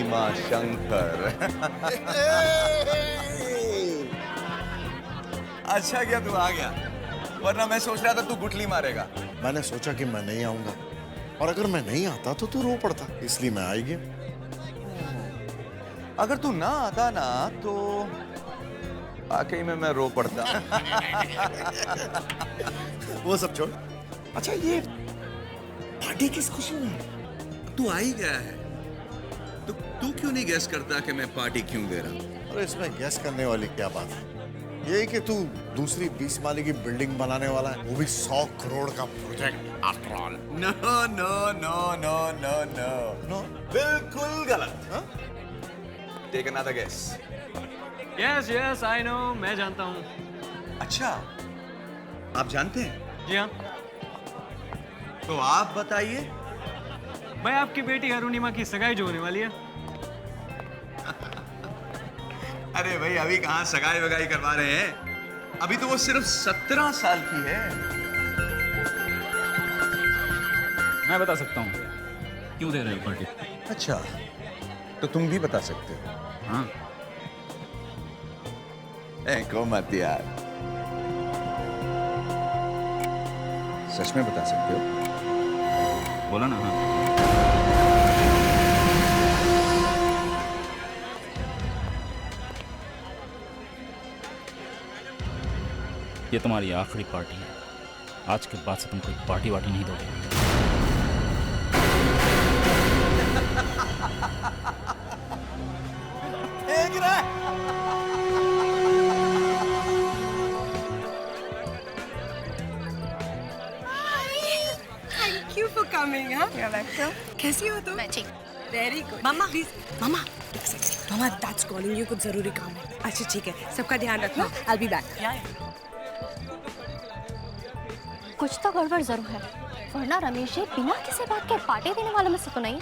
भीमा शंकर। अच्छा क्या तू आ गया, वरना मैं सोच रहा था तू गुटली मारेगा। मैंने सोचा कि मैं नहीं आऊंगा, और अगर मैं नहीं आता तो तू रो पड़ता, इसलिए मैं आ ही गया। अगर तू ना आता ना तो वाकई में मैं रो पड़ता। वो सब छोड़। अच्छा, ये पार्टी किस खुशी में है? तू आ ही गया है तो तू क्यों नहीं गेस करता कि मैं पार्टी क्यों दे रहा हूं? अरे इसमें गैस करने वाली क्या बात है? ये कि तू दूसरी 20 माले की बिल्डिंग बनाने वाला है, वो भी 100 करोड़ का project after all. No no no no no no no, बिल्कुल गलत। Take another guess. Yes yes I know, मैं जानता हूँ। अच्छा, आप जानते हैं? जी हाँ, तो आप बताइए। भाई आपकी बेटी अरुणिमा की सगाई जो होने वाली है। अरे भाई अभी कहाँ सगाई वगाई करवा रहे हैं, अभी तो वो सिर्फ 17 साल की है। मैं बता सकता हूँ क्यों दे रहे हो पार्टी। अच्छा, तो तुम भी बता सकते हो? हाँ, को मत यार, सच में बता सकते हो? बोला ना। हाँ, ये तुम्हारी आखिरी पार्टी है। आज के बाद से तुम कोई पार्टी वार्टी नहीं दोगे। फेंक रहा है। Thank you for coming, huh? You're welcome. कैसी हो तुम? मैं ठीक। Very good. Mama, please. मामा, एक second. Mama, that's calling you. कुछ जरूरी काम है. अच्छा ठीक है. सबका ध्यान रखना. I'll be back. कुछ तो गड़बड़ जरूर है, वरना रमेश जी बिना किसी बात के पार्टी देने वालों में से तो नहीं।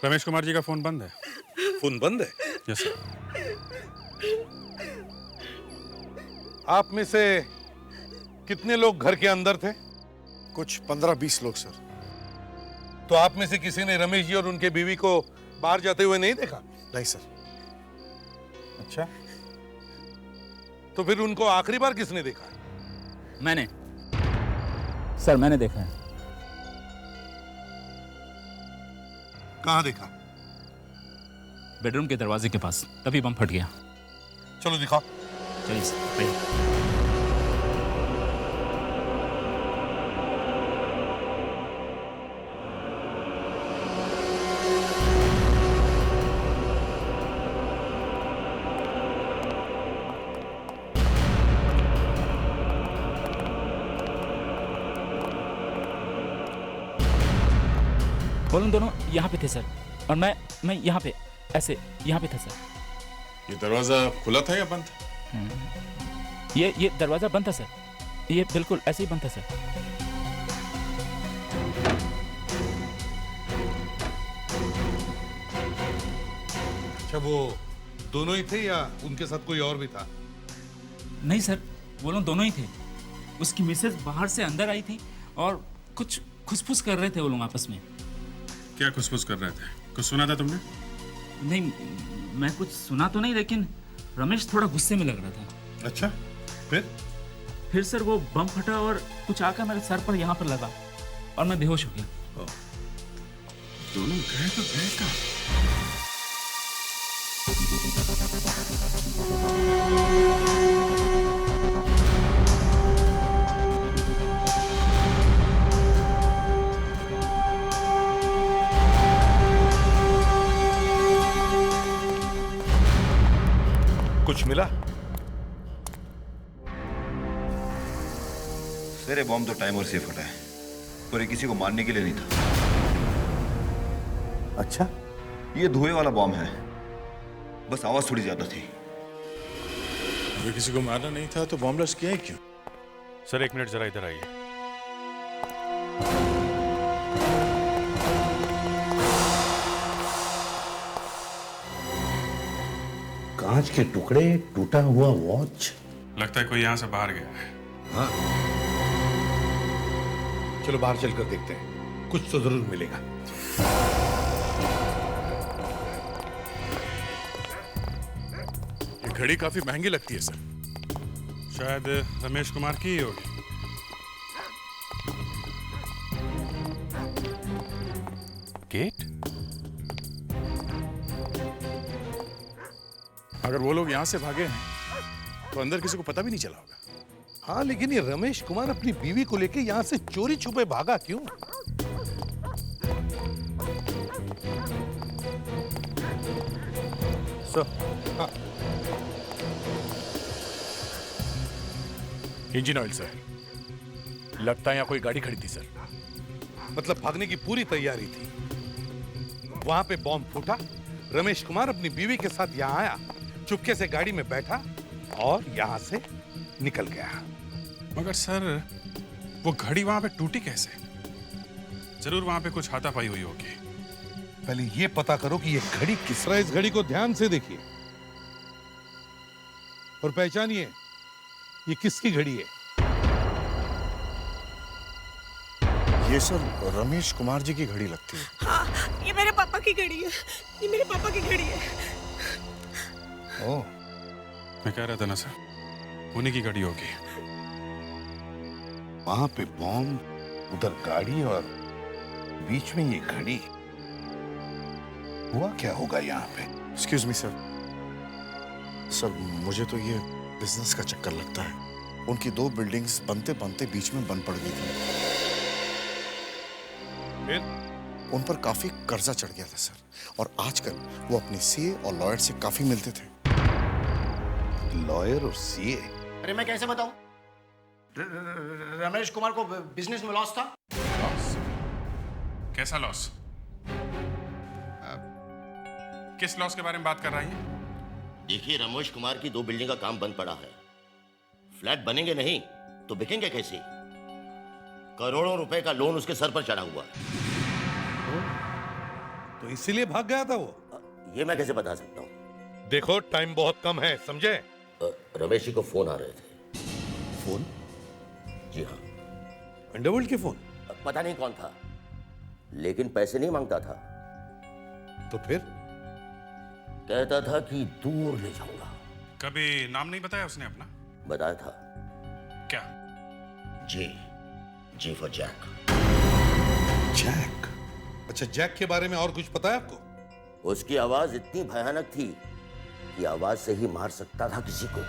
रमेश कुमार जी का फोन बंद है। फोन बंद है? Yes sir. आप में से कितने लोग घर के अंदर थे? कुछ 15-20 लोग सर। तो आप में से किसी ने रमेश जी और उनके बीवी को बाहर जाते हुए नहीं देखा? नहीं सर। अच्छा, तो फिर उनको आखिरी बार किसने देखा? मैंने सर, मैंने देखा है। कहाँ देखा? बेडरूम के दरवाजे के पास, तभी बम फट गया। चलो दिखाओ। चलिए सर, आइए। वो दोनों यहाँ पे थे सर, और मैं यहाँ पे ऐसे यहाँ पे था सर। ये दरवाजा खुला था या बंद था? ये दरवाज़ा बंद था सर, ये बिल्कुल ऐसे ही बंद था सर। अच्छा, वो दोनों ही थे या उनके साथ कोई और भी था? नहीं सर, वो लोग दोनों ही थे। उसकी मिसेज बाहर से अंदर आई थी और कुछ खुसफुस कर रहे थे वो लोग आपस में। क्या खुसफुस कर रहे थे? कुछ सुना था तुमने? नहीं, मैं कुछ सुना तो नहीं, लेकिन रमेश थोड़ा गुस्से में लग रहा था। अच्छा, फिर सर वो बम फटा और कुछ आकर मेरे सर पर यहाँ पर लगा और मैं बेहोश हो गया। दोनों गए तो गए कहाँ? कुछ मिला? सर, ये बॉम्ब तो टाइमर से फटा है, पर ये किसी को मारने के लिए नहीं था। अच्छा, ये धुएं वाला बॉम्ब है, बस आवाज थोड़ी ज्यादा थी। अगर किसी को मारना नहीं था तो बॉम्ब ब्लास्ट किया है क्यों? सर 1 मिनट जरा इधर आइए। कांच के टुकड़े, टूटा हुआ वॉच। लगता है कोई यहाँ से बाहर गया है। हाँ, चलो बाहर चलकर देखते हैं, कुछ तो जरूर मिलेगा। ये घड़ी काफी महंगी लगती है सर, शायद रमेश कुमार की ही होगी। गेट? अगर वो लोग यहाँ से भागे हैं तो अंदर किसी को पता भी नहीं चला होगा। हाँ, लेकिन ये रमेश कुमार अपनी बीवी को लेके यहाँ से चोरी छुपे भागा क्यों? हाँ। इंजन ऑयल सर, लगता है यहाँ कोई गाड़ी खड़ी थी सर। मतलब भागने की पूरी तैयारी थी, वहां पे बॉम्ब फूटा, रमेश कुमार अपनी बीवी के साथ यहाँ आया, चुपके से गाड़ी में बैठा और यहाँ से निकल गया। मगर सर, वो घड़ी वहां पे टूटी कैसे? जरूर वहां पे कुछ हाथापाई हुई होगी। पहले ये पता करो कि ये घड़ी किस तरह। इस घड़ी को ध्यान से देखिए और पहचानिए ये किसकी घड़ी है। ये सर रमेश कुमार जी की घड़ी लगती है। हाँ, ये मेरे पापा की घड़ी है, ये मेरे पापा की घड़ी है। ओह, मैं कह रहा था ना सर, उन्हीं की घड़ी होगी। वहां पे बॉम्ब, उधर गाड़ी और बीच में ये घड़ी। हुआ क्या होगा यहाँ पे? एक्सक्यूज मी सर, सर मुझे तो ये बिजनेस का चक्कर लगता है। उनकी 2 बिल्डिंग्स बनते बनते बीच में बंद पड़ गई थी। फिर? उन पर काफी कर्जा चढ़ गया था सर, और आजकल वो अपने सीए और लॉयर से काफी मिलते थे। लॉयर और सीए? अरे मैं कैसे बताऊं? रमेश कुमार को बिजनेस में लॉस था। कैसा लॉस? किस लॉस के बारे में बात कर रही है? देखिए, रमेश कुमार की 2 बिल्डिंग का काम बंद पड़ा है। फ्लैट बनेंगे नहीं तो बिकेंगे कैसे? करोड़ों रुपए का लोन उसके सर पर चढ़ा हुआ है। तो इसीलिए भाग गया था वो? ये मैं कैसे बता सकता हूँ? देखो, टाइम बहुत कम है, समझे? रमेश जी को फोन आ रहे थे। फोन? जी हाँ। अंडरवर्ल्ड के फोन? पता नहीं कौन था, लेकिन पैसे नहीं मांगता था। तो फिर? कहता था कि दूर ले जाऊंगा। कभी नाम नहीं बताया उसने अपना? बताया था। क्या? जी फॉर जैक। जैक? अच्छा, जैक के बारे में और कुछ पता है आपको? उसकी आवाज इतनी भयानक थी कि आवाज से ही मार सकता था किसी को।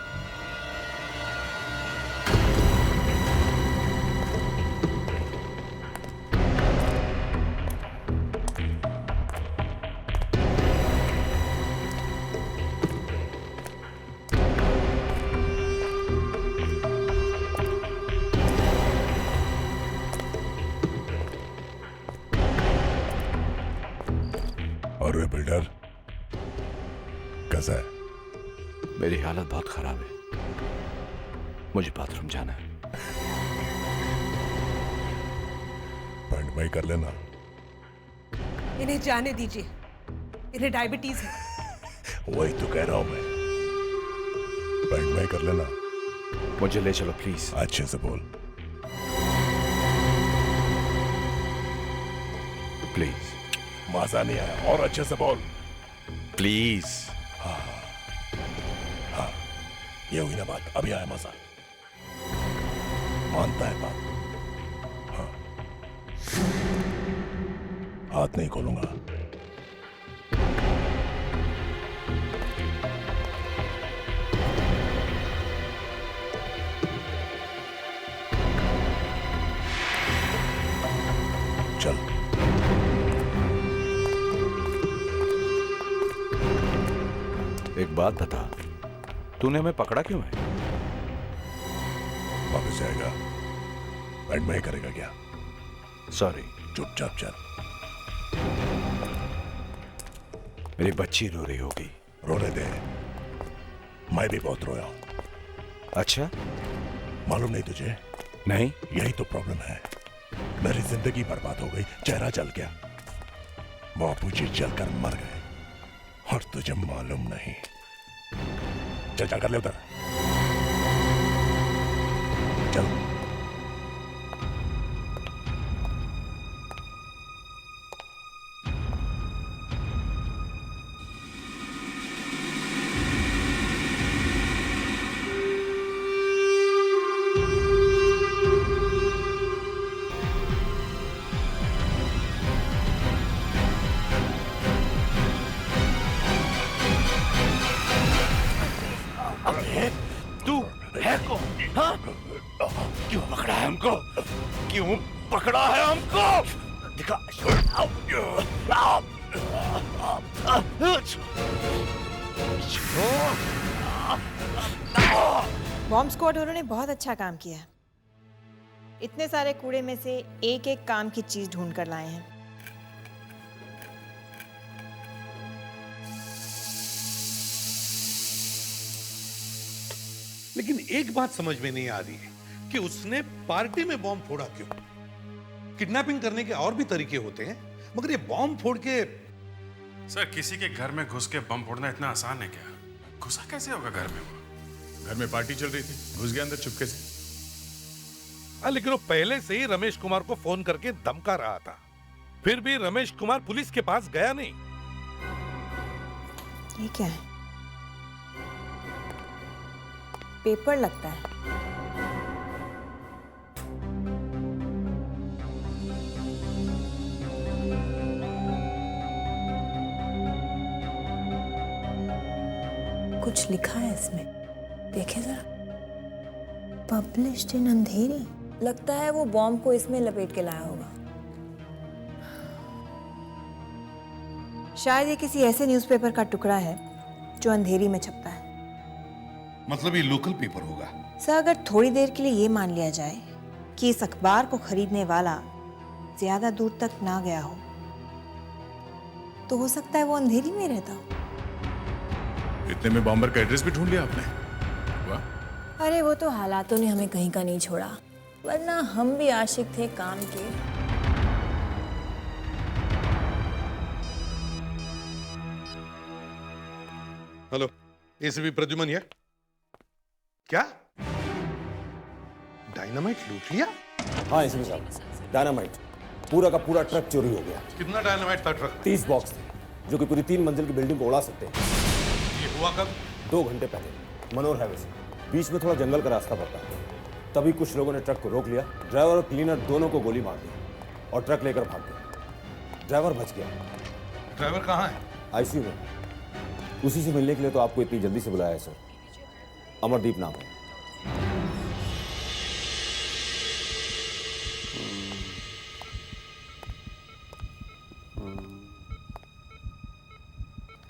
और वे बिल्डर कैसा है? मेरी हालत बहुत खराब है। मुझे बाथरूम जाना है। पैंट में ही कर लेना। इन्हें जाने दीजिए, इन्हें डायबिटीज है। वही तो कह रहा हूं मैं, पैंट में ही कर लेना। मुझे ले चलो प्लीज। अच्छे से बोल। प्लीज। मजा नहीं आया, और अच्छे से बोल। प्लीज। हाँ, ये हुई ना बात, अभी आया मजा। मानता है बात। हाँ, हाथ नहीं खोलूंगा। चल। एक बात बता, तूने हमें पकड़ा क्यों है? वापस जाएगा, पैंट में ही करेगा क्या? सॉरी। चुपचाप चल। मेरी बच्ची रो रही होगी। रोने दे, मैं भी बहुत रोया हूं। अच्छा, मालूम नहीं तुझे? नहीं। यही तो प्रॉब्लम है, मेरी जिंदगी बर्बाद हो गई, चेहरा जल गया, बापूजी जलकर मर गए, और तुझे मालूम नहीं। चल चल कर ले उधर, चल। क्यों पकड़ा है हमको? क्यों पकड़ा है हमको? दिखा। बॉम्ब स्क्वाड वालों ने बहुत अच्छा काम किया। इतने सारे कूड़े में से एक एक काम की चीज ढूंढ कर लाए हैं। लेकिन एक बात समझ में नहीं आ रही है कि उसने पार्टी में बॉम्ब फोड़ा क्यों? किडनैपिंग करने के और भी तरीके होते हैं, मगर ये बॉम्ब फोड़ के। सर, किसी के घर में घुस के बम फोड़ना इतना आसान है क्या? घुसा कैसे होगा घर में? वो घर में पार्टी चल रही थी, घुस गया अंदर चुपके से। लेकिन वो पहले से ही रमेश कुमार को फोन करके धमका रहा था, फिर भी रमेश कुमार पुलिस के पास गया नहीं। ये क्या है? पेपर लगता है। कुछ लिखा है इसमें, देखे जरा। पब्लिश्ड इन अंधेरी। लगता है वो बॉम्ब को इसमें लपेट के लाया होगा। शायद ये किसी ऐसे न्यूज़पेपर का टुकड़ा है जो अंधेरी में छपता है। मतलब ये लोकल पेपर होगा। सर, अगर थोड़ी देर के लिए ये मान लिया जाए कि इस अखबार को खरीदने वाला ज्यादा दूर तक ना गया हो, तो हो सकता है वो अंधेरी में रहता हो। इतने में बॉम्बर का एड्रेस भी ढूंढ लिया आपने? वाह। अरे वो तो हालातों ने हमें कहीं का नहीं छोड़ा, वरना हम भी आशिक थे काम के। हेलो, एसीपी प्रद्युमन है क्या? डायनामाइट लूट लिया? हाँ एसीपी साहब, डायनामाइट पूरा का पूरा ट्रक चोरी हो गया। कितना डायनामाइट था ट्रक? 30 बॉक्स थे, जो कि पूरी 3 मंजिल की बिल्डिंग को उड़ा सकते हैं। ये हुआ कब? 2 घंटे पहले मनोर हाईवे से। बीच में थोड़ा जंगल का रास्ता पड़ता है, तभी कुछ लोगों ने ट्रक को रोक लिया। ड्राइवर और क्लीनर दोनों को गोली मार दी और ट्रक लेकर भाग गए। ड्राइवर बच गया। ड्राइवर कहाँ है? आईसीयू में। उसी से मिलने के लिए तो आपको इतनी जल्दी से बुलाया है सर। अमरदीप नाम है।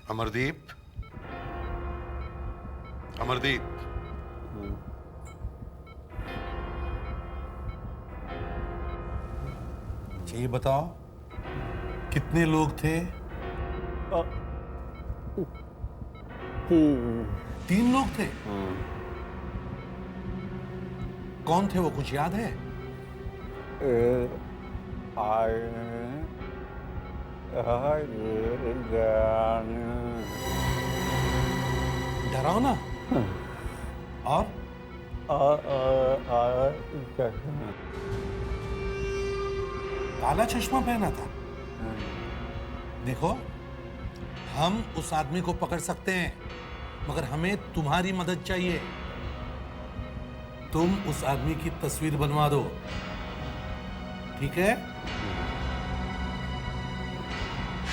अमरदीप, अमरदीप, ये बताओ कितने लोग थे? 3 लोग थे। कौन थे वो, कुछ याद है? डरावना? और काला चश्मा पहना था। देखो, हम उस आदमी को पकड़ सकते हैं, मगर हमें तुम्हारी मदद चाहिए। तुम उस आदमी की तस्वीर बनवा दो, ठीक है?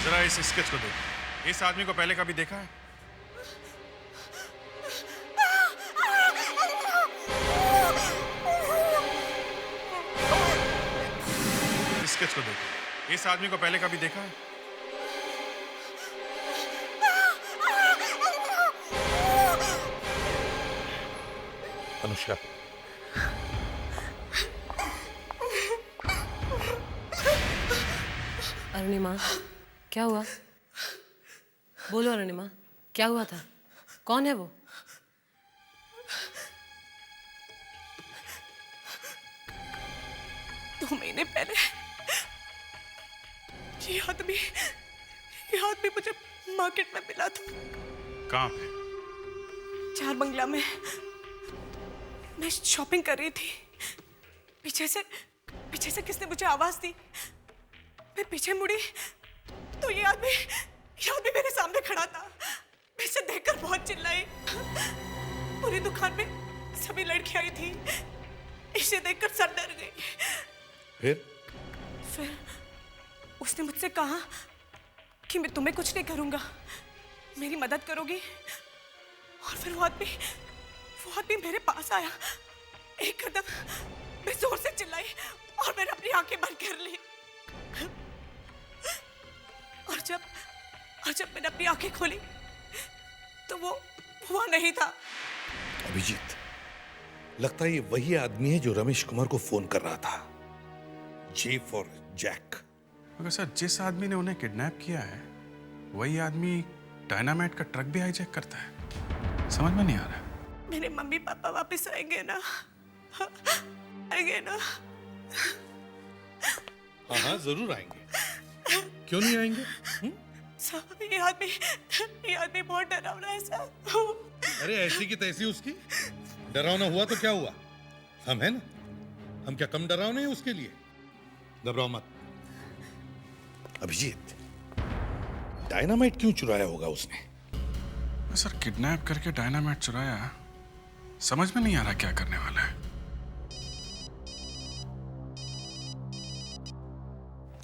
जरा इस स्केच को देखो। इस आदमी को पहले कभी देखा है? इस स्केच को देखो। इस आदमी को पहले कभी देखा है? अनुष्का, अरुणिमा, क्या हुआ? बोलो अरुणिमा, क्या हुआ था? कौन है वो? दो महीने पहले ये आदमी मुझे मार्केट में मिला था। कहाँ पे? चार बंगला में। मैं शॉपिंग कर रही थी, पीछे से किसने मुझे आवाज दी। मैं पीछे मुड़ी तो ये आदमी मेरे सामने खड़ा था। मैं इसे देखकर बहुत चिल्लाई। पूरी दुकान में सभी लड़कियां आई थी। इसे देखकर सब डर गई। फिर उसने मुझसे कहा कि मैं तुम्हें कुछ नहीं करूंगा, मेरी मदद करोगी। और फिर वो आदमी मेरे पास आया। एक कदम मैं जोर से चिल्लाई और मैंने अपनी आंखें बंद कर ली। और जब मैंने अपनी आंखें खोली तो वो वहां नहीं था। अभिजीत, लगता है ये वही आदमी है जो रमेश कुमार को फोन कर रहा था। J for Jack. मगर सर, जिस आदमी ने उन्हें किडनैप किया है वही आदमी डायनामाइट का ट्रक भी हाईजैक करता है। समझ में नहीं आ रहा। मेरे मम्मी पापा वापस आएंगे ना? आएंगे ना? हाँ, जरूर आएंगे। क्यों नहीं आएंगे? ये आदमी बहुत डरावना है सर। अरे ऐसी की तैसी उसकी। डरावना हुआ तो क्या हुआ, हम हैं ना। हम क्या कम डरावने हैं उसके लिए? घबराओ मत। अभिजीत, डायनामाइट क्यों चुराया होगा उसने? सर, किडनैप करके डायनामाइट चुराया, समझ में नहीं आ रहा क्या करने वाला है।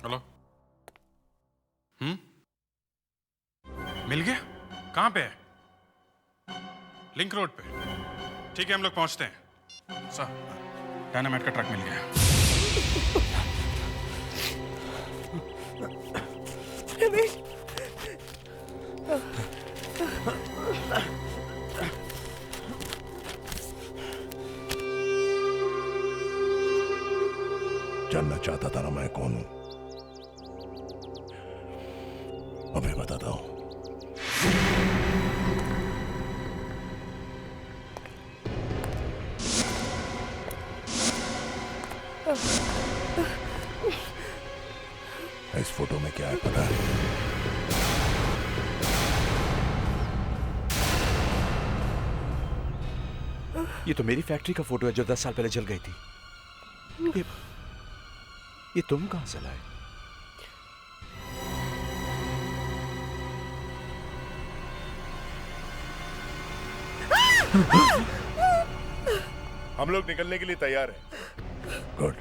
हेलो, मिल गया? कहां पे है? लिंक रोड पे। ठीक है, हम लोग पहुंचते हैं। सर, डायनामाइट का ट्रक मिल गया। रमेश, जानना चाहता था ना मैं कौन हूं? अभी बताता हूं। इस फोटो में क्या है पता है? ये तो मेरी फैक्ट्री का फोटो है जो 10 साल पहले जल गई थी। ये तुम कहां से लाए? हम लोग निकलने के लिए तैयार हैं। गुड।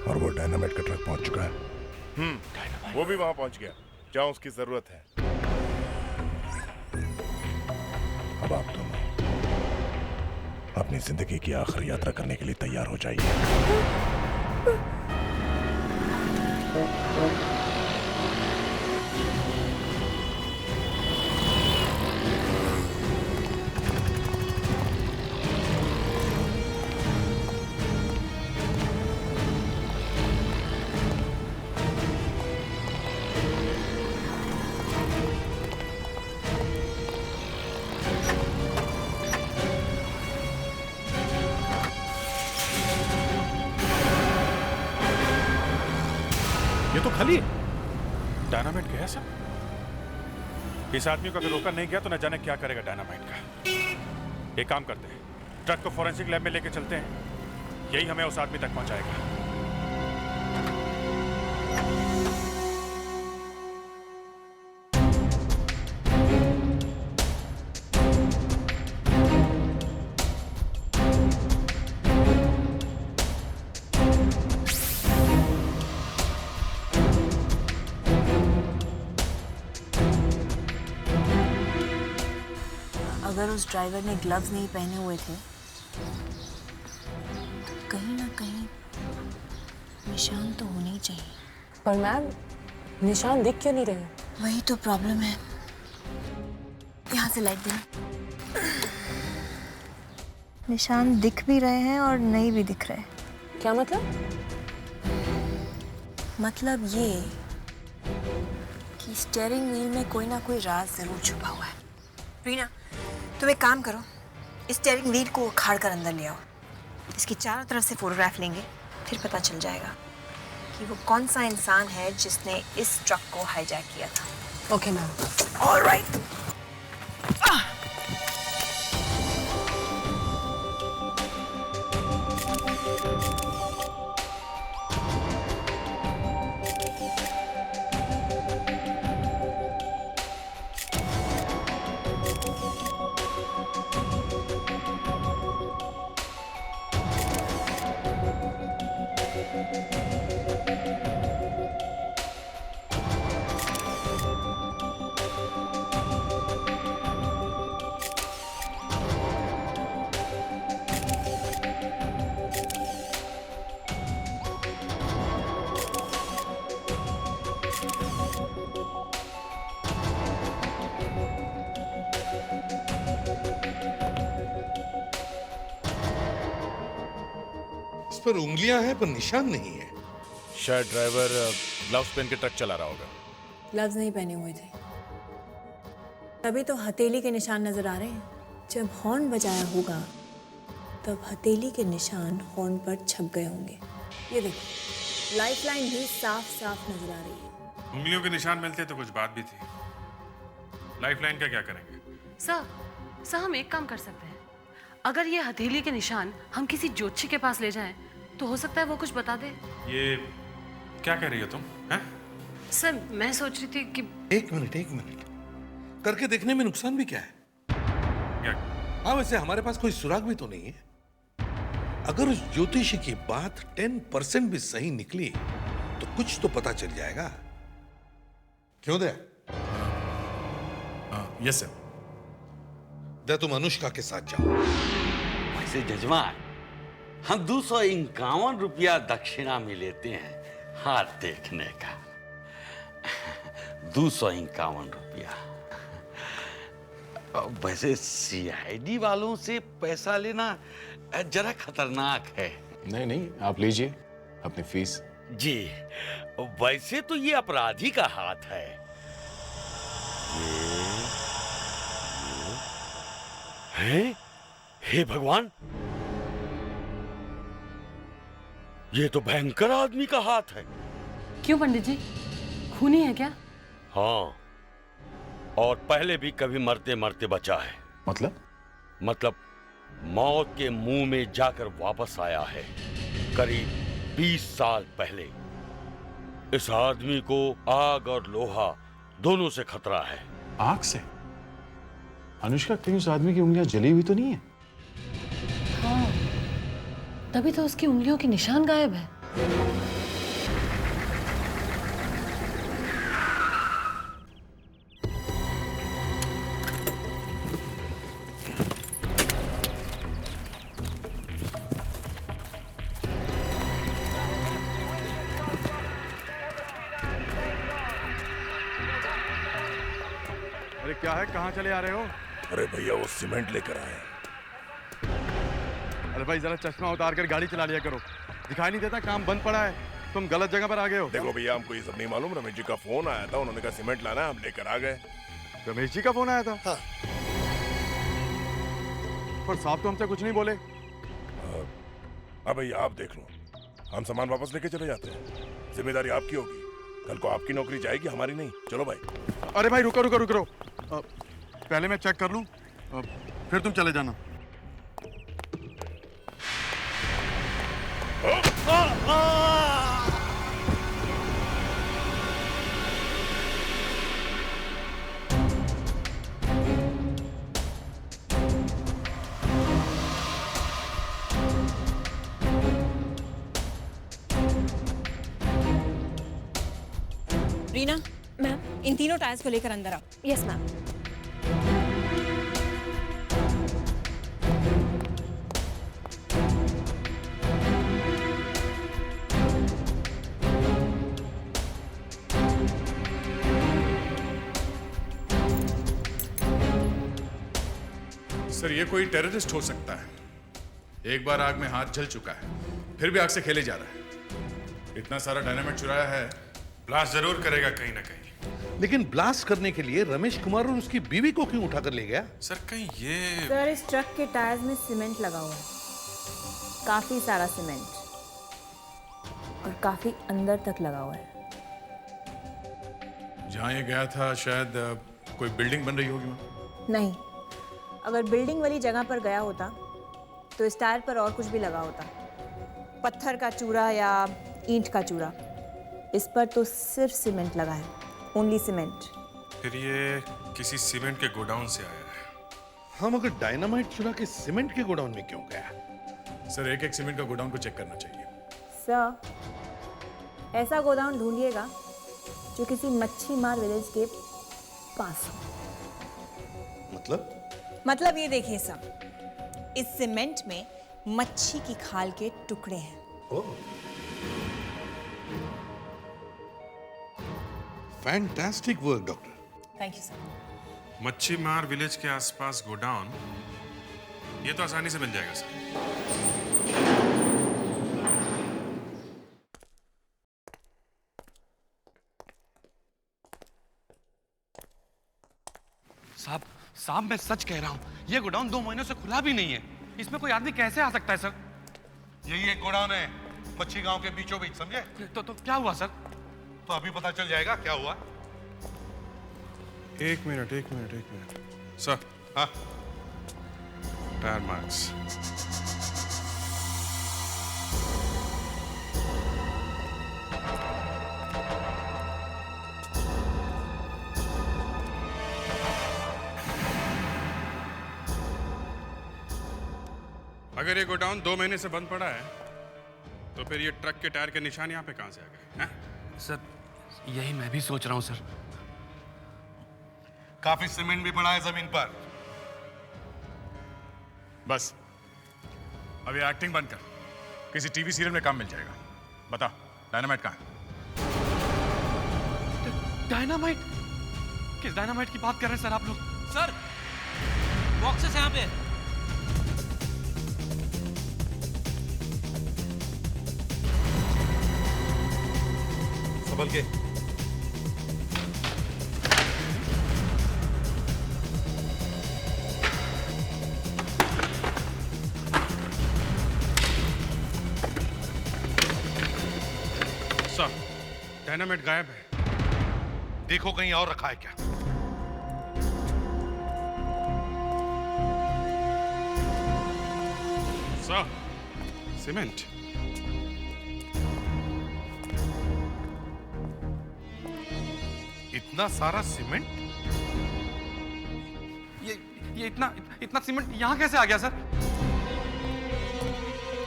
और वो डायनामाइट का ट्रक पहुंच चुका है। वो भी वहां पहुंच गया जहां उसकी जरूरत है। अब आप दोनों अपनी जिंदगी की आखिरी यात्रा करने के लिए तैयार हो जाइए। खाली है। डायनामाइट गया सब? इस आदमी को अगर रोका नहीं गया तो न जाने क्या करेगा डायनामाइट का। एक काम करते हैं, ट्रक को फॉरेंसिक लैब में लेके चलते हैं, यही हमें उस आदमी तक पहुंचाएगा। अगर उस ड्राइवर ने ग्लव्स नहीं पहने हुए थे तो कहीं ना कहीं निशान तो होने ही चाहिए। पर मैम, निशान दिख क्यों नहीं रहे? वही तो प्रॉब्लम है। यहाँ से लाइट देना। निशान दिख भी रहे हैं और नहीं भी दिख रहे। क्या मतलब? मतलब ये कि स्टीयरिंग व्हील में कोई ना कोई राज जरूर छुपा हुआ है। रीना, तुम एक काम करो, इस स्टीयरिंग व्हील को उखाड़ कर अंदर ले आओ। इसकी चारों तरफ से फोटोग्राफ लेंगे, फिर पता चल जाएगा कि वो कौन सा इंसान है जिसने इस ट्रक को हाईजैक किया था। Okay ma'am. ऑलराइट। इस पर उंगलियां हैं पर निशान नहीं है। शायद ड्राइवर ग्लव्स पहन के ट्रक चला रहा होगा। ग्लव्स नहीं पहने हुए थे, तभी तो हथेली के निशान नजर आ रहे हैं। जब हॉर्न बजाया होगा तब हथेली के निशान हॉर्न पर छप गए होंगे। ये देखो, लाइफलाइन भी साफ साफ नजर आ रही है। उंगलियों के निशान मिलते तो कुछ बात भी थी। लाइफलाइन का क्या करेंगे? सर हम एक काम कर सकते हैं। अगर ये हथेली के निशान हम किसी ज्योतिषी के पास ले जाएं, तो हो सकता है वो कुछ बता दे। ये क्या कह रही हो तुम? हैं? सर मैं सोच रही थी कि एक मिनट करके देखने में नुकसान भी क्या है? हाँ, वैसे हमारे पास कोई सुराग भी तो नहीं है। अगर उस ज्योतिषी की बात 10% भी सही निकली तो कुछ तो पता चल जाएगा। क्यों दे? Yes sir. दे, तुम अनुष्का के साथ जाओ। वैसे जजमान, हम 251 रुपया दक्षिणा में लेते हैं हाथ देखने का। 251 रुपया। वैसे सीआईडी वालों से पैसा लेना जरा खतरनाक है। नहीं, आप लीजिए अपनी फीस। जी, वैसे तो ये अपराधी का हाथ है। ये हे भगवान, ये तो भयंकर आदमी का हाथ है। क्यों पंडित जी, खूनी है क्या? हाँ, और पहले भी कभी मरते मरते बचा है। मतलब मौत के मुंह में जाकर वापस आया है करीब 20 साल पहले। इस आदमी को आग और लोहा दोनों से खतरा है। आग से? अनुष्का, कहीं उस आदमी की उंगलियां जली हुई तो नहीं है? हाँ, तभी तो उसकी उंगलियों के निशान गायब है। अरे क्या है, कहाँ चले आ रहे हो? अरे भैया, वो सीमेंट लेकर आए। अरे भाई जरा चश्मा उतार कर गाड़ी चला लिया करो, दिखाई नहीं देता काम बंद पड़ा है। तुम गलत जगह पर आ गए हो। देखो भैया, हमको ये सब नहीं मालूम। रमेश जी का फोन आया था, उन्होंने कहा सीमेंट लाना है, हम लेकर आ गए। रमेश जी का फोन आया था? हाँ। पर साहब तो हमसे कुछ नहीं बोले। अब भैया आप देख लो, हम सामान वापस लेके चले जाते हैं। जिम्मेदारी आपकी होगी, कल को आपकी नौकरी जाएगी, हमारी नहीं। चलो भाई। अरे भाई रुको रुको रुको रुको। पहले मैं चेक कर लूं, फिर तुम चले जाना। रीना मैम, इन तीनों टायर्स को लेकर अंदर आओ। Yes ma'am. सर, ये कोई टेररिस्ट हो सकता है। एक बार आग में हाथ जल चुका है, फिर भी आग से खेले जा रहा है। इतना सारा डायनामाइट चुराया है, ब्लास्ट जरूर करेगा कहीं ना कहीं। लेकिन ब्लास्ट करने के लिए रमेश कुमार और उसकी बीवी को क्यों उठाकर ले गया? सर कहीं ये सर, इस ट्रक के टायर्स में सीमेंट लगा हुआ है, काफी सारा सीमेंट, और काफी अंदर तक लगा हुआ है। जहां ये गया था शायद कोई बिल्डिंग बन रही होगी। नहीं, अगर बिल्डिंग वाली जगह पर गया होता तो इस टायर पर और कुछ भी लगा होता, पत्थर का चूरा या ईंट का चूरा। इस पर तो सिर्फ सीमेंट लगा है, ओनली सीमेंट। फिर ये किसी सीमेंट के गोडाउन से आया है। हम अगर डायनामाइट चुरा के सीमेंट के गोडाउन में क्यों गया? सर, एक एक सीमेंट का गोडाउन को चेक करना चाहिए। सर, ऐसा गोदाम ढूंढिएगा जो किसी मच्छी मार विलेज के पास हो। मतलब ये देखिए सर, इस सीमेंट में मच्छी की खाल के टुकड़े हैं। Fantastic work doctor. Thank you sir. मच्छी मार विलेज के आसपास गोडाउन, ये तो आसानी से मिल जाएगा सर। साहब मैं सच कह रहा हूँ, ये गोडाउन 2 महीनों से खुला भी नहीं है। इसमें कोई आदमी कैसे आ सकता है सर? यही एक गोडाउन है, मच्छी गांव के बीचों बीच, समझे? तो क्या हुआ सर? तो अभी पता चल जाएगा क्या हुआ। एक मिनट सर। हाँ, टायर मार्क्स। अगर ये गोडाउन 2 महीने से बंद पड़ा है, तो फिर ये ट्रक के टायर के निशान यहाँ पे कहां से आ गए? सर, यही मैं भी सोच रहा हूँ सर। काफी सीमेंट भी पड़ा है जमीन पर। बस अब ये एक्टिंग बंद कर, किसी टीवी सीरियल में काम मिल जाएगा। बता, डायनामाइट कहाँ है? डायनामाइट? किस डायनामाइट की बात कर रहे हैं सर आप लोग? सर, बॉक्सेस यहाँ पे। संभल के। सर, डायनामाइट गायब है। देखो कहीं और रखा है क्या? Sir, cement. इतना सारा सीमेंट? ये इतना सीमेंट यहाँ कैसे आ गया सर?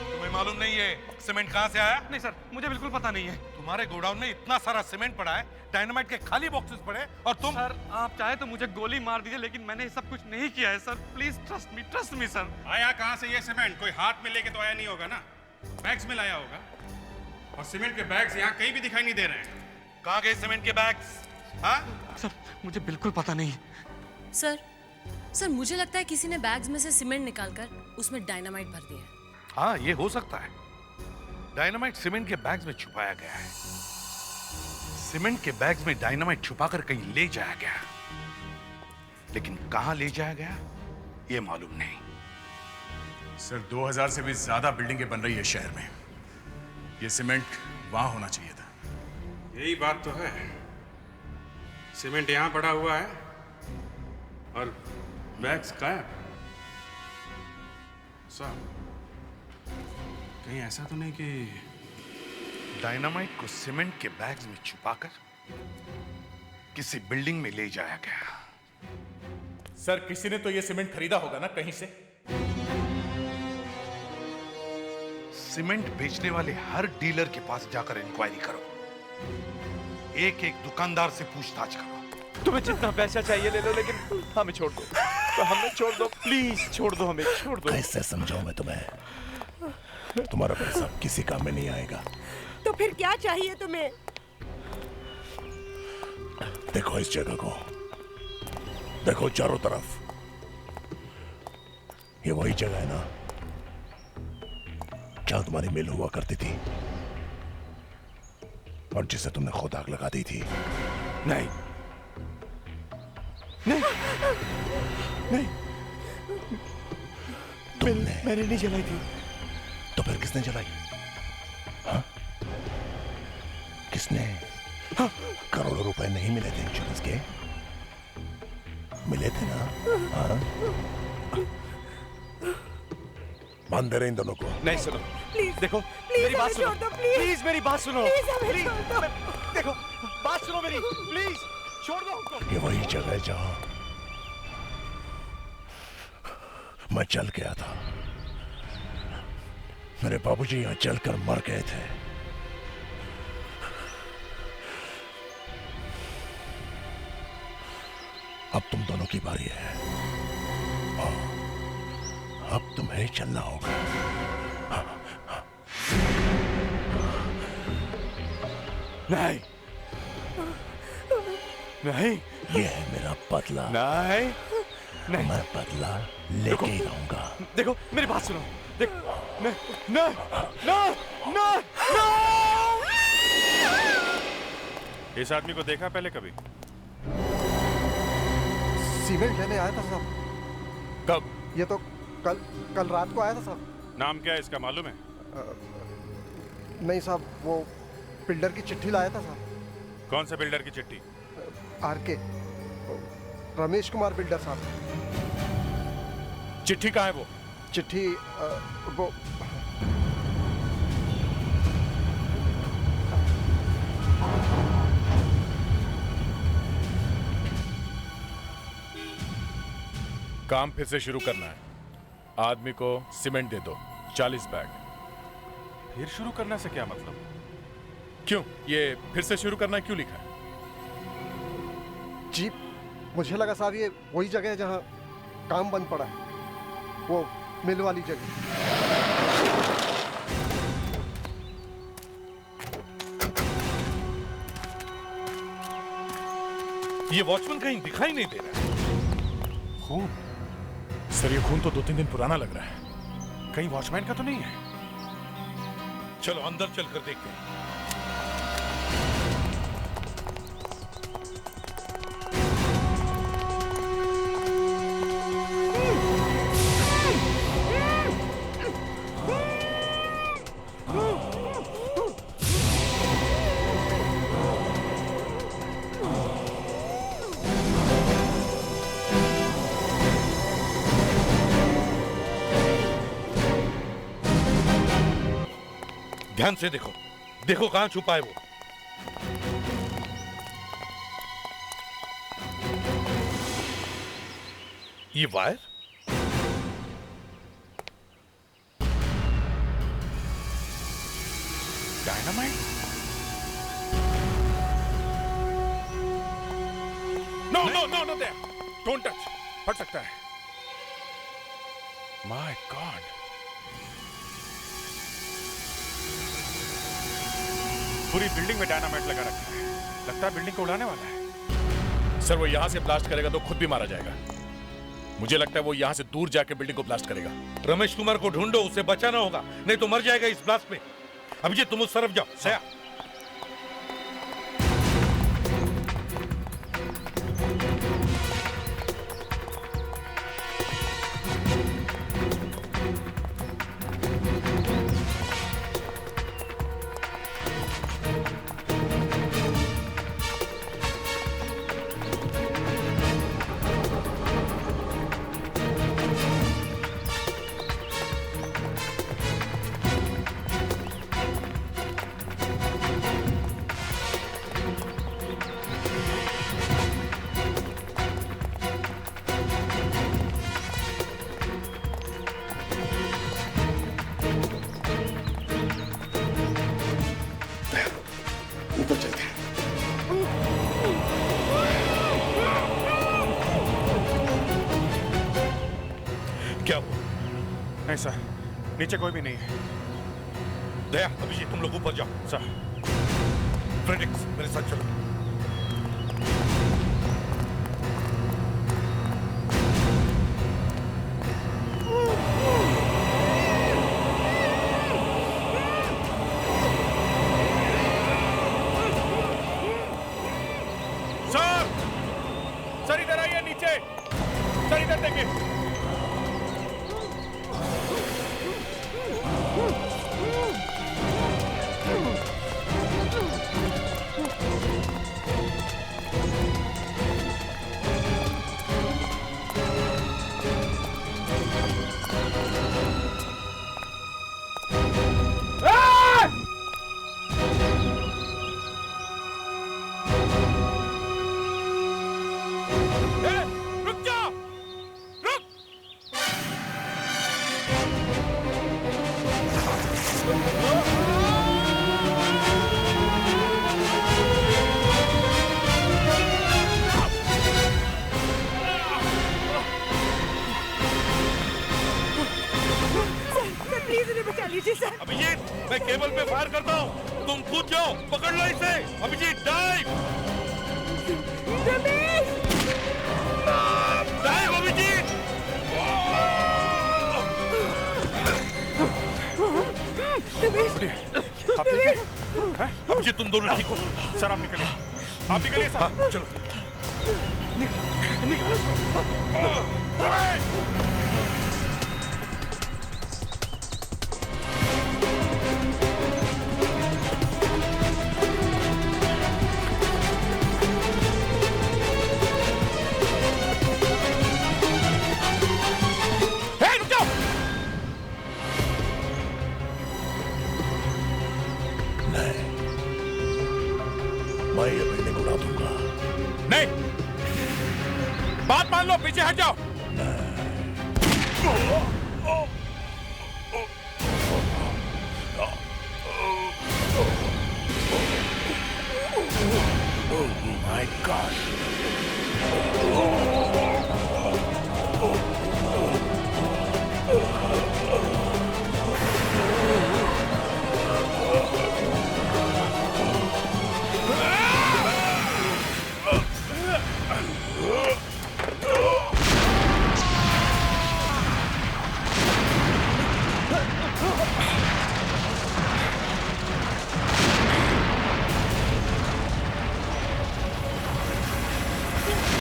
तुम्हें मालूम नहीं है सीमेंट कहां से आया? नहीं सर, मुझे बिल्कुल पता नहीं है। तुम्हारे गोडाउन में इतना सारा सीमेंट पड़ा है, डायनामाइट के खाली बॉक्सेस पड़े, और तुम? सर, आप चाहे तो मुझे गोली मार दीजिए, लेकिन मैंने ये सब कुछ नहीं किया है sir. Please trust me sir. आया कहां से ये सीमेंट? कोई हाथ में लेके तो आया नहीं होगा ना, बैग्स में लाया होगा। और सीमेंट के बैग्स यहाँ कहीं भी दिखाई नहीं दे रहे हैं। कहाँ गए सीमेंट के बैग्स? हाँ? सर, मुझे बिल्कुल पता नहीं। सर मुझे लगता है किसी ने बैग्स में से सीमेंट निकालकर उसमें डायनामाइट भर दिया है। हाँ, ये हो सकता है। डायनामाइट सीमेंट के बैग्स में छुपाया गया है। सीमेंट के बैग्स में डायनामाइट छुपाकर कहीं ले जाया गया, लेकिन कहां ले जाया गया ये मालूम नहीं। सर, 2000 से भी ज्यादा बिल्डिंगें बन रही है शहर में। ये सीमेंट वहां होना चाहिए था। यही बात तो है। सीमेंट यहां पड़ा हुआ है और बैग्स गायब। साहब, कहीं ऐसा तो नहीं कि डायनामाइट को सीमेंट के बैग्स में छुपाकर किसी बिल्डिंग में ले जाया गया? सर, किसी ने तो ये सीमेंट खरीदा होगा ना कहीं से। सीमेंट बेचने वाले हर डीलर के पास जाकर इंक्वायरी करो। एक एक दुकानदार से पूछताछ करो। तुम्हें जितना पैसा चाहिए ले लो, लेकिन हमें छोड़ दो। तो हमें छोड़ दो, प्लीज छोड़ दो, हमें छोड़ दो। कैसे समझाऊं मैं तुम्हें? तुम्हारा पैसा किसी काम में नहीं आएगा। तो फिर क्या चाहिए तुम्हें? देखो इस जगह को, देखो चारों तरफ। ये वही जगह है ना जहां तुम्हारी मिल हुआ करती थी और जिसे तुमने खुद आग लगा दी थी। नहीं नहीं नहीं, मैंने नहीं जलाई थी। तो फिर किसने जलाई? हाँ? किसने? हाँ? करोड़ों रुपए नहीं मिले थे इंश्योरेंस के? मिले थे ना? हाँ? बांध दे रहे इन दोनों को। नहीं, सुनो प्लीज, देखो प्लीज मेरी बात सुनो, प्लीज। प्लीज मेरी बात सुनो, प्लीज हमें प्लीज छोड़ दो। देखो बात सुनो मेरी, प्लीज छोड़ दो हमको। ये वही जगह है जहां मैं जल गया था। मेरे बाबूजी यहां जलकर मर गए थे। अब तुम दोनों की बारी है। अब तुम्हें चलना होगा। नहीं नहीं, ये है मेरा बदला। नहीं नहीं, मैं बदला लेके ही रहूंगा। देखो मेरी बात सुनो, देखो नहीं नहीं नहीं नहीं। इस आदमी को देखा पहले कभी? सीमेंट लेने आया था साहब। कब? ये तो कल रात को आया था साहब। नाम क्या है इसका, मालूम है? नहीं साहब, वो बिल्डर की चिट्ठी लाया था साहब। कौन सा बिल्डर की चिट्ठी? आरके, रमेश कुमार बिल्डर साहब। चिट्ठी कहाँ है वो? चिट्ठी वो काम फिर से शुरू करना है। आदमी को सीमेंट दे दो, 40 बैग। फिर शुरू करने से क्या मतलब? क्यों, ये फिर से शुरू करना क्यों लिखा है? जी, मुझे लगा साहब ये वही जगह है जहां काम बंद पड़ा है, वो मिल वाली जगह। ये वॉचमैन कहीं दिखाई नहीं दे रहा। खून? सर, ये खून तो 2-3 दिन पुराना लग रहा है। कहीं वॉचमैन का तो नहीं है? चलो अंदर चलकर देखते हैं। ध्यान से देखो, देखो कहां छुपा है वो। ये wire? Dynamite? No no no no, there, don't touch, फट सकता है। माय गॉड, पूरी बिल्डिंग में डायनामाइट लगा रखा है। लगता है बिल्डिंग को उड़ाने वाला है। सर, वो यहां से ब्लास्ट करेगा तो खुद भी मारा जाएगा। मुझे लगता है वो यहां से दूर जाके बिल्डिंग को ब्लास्ट करेगा। रमेश कुमार को ढूंढो, उसे बचाना होगा, नहीं तो मर जाएगा इस ब्लास्ट में। अभिजीत, तुम उस तरफ जाओ। सया, क्या हुआ? नहीं सर, नीचे कोई भी नहीं है। दया, अभिजीत तुम लोग ऊपर जाओ। सर। फ्रेडिक्स मेरे साथ चलो। सर इधर आइए नीचे, सर इधर देखिए। अभिजीत, मैं केबल पे फायर करता हूँ, तुम कूद जाओ, पकड़ लो इसे। Abhijeet dive, dive Abhijeet. आप ठीक हैं? अभिजीत तुम दोनों ठीक हो? सर आप निकलिए, आप निकलिए सर। चलो। मैं ये बिल्डिंग उड़ा दूंगा। नहीं, बात मान लो, पीछे हट जाओ। Oh my God!